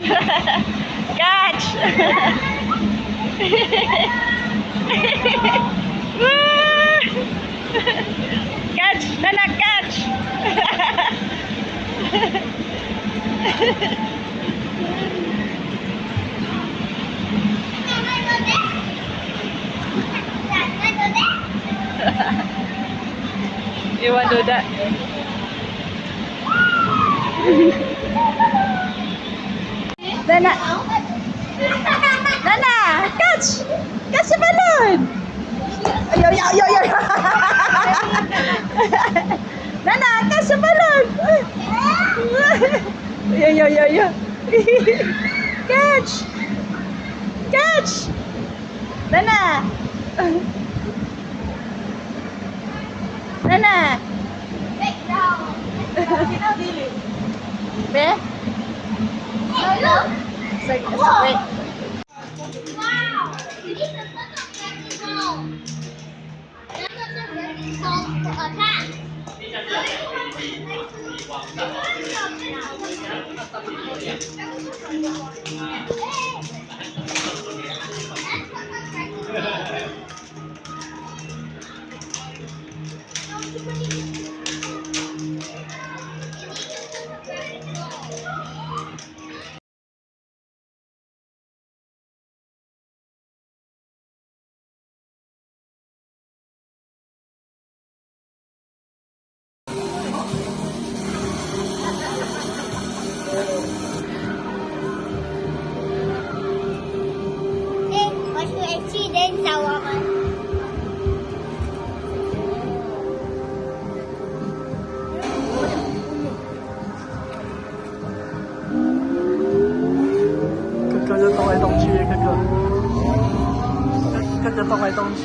Catch! Catch! Nana, catch! You want to do that? Nana! Nana! Catch! Catch the balloon! Yo, yo, yo, yo! Nana! Catch the balloon! Yo, yo, yo, yo! Catch! Catch! Nana! Nana! Be? Wait. Wow! This is such a festival. This is a festival for a cat.哥哥就动来动去，哥哥动来动去。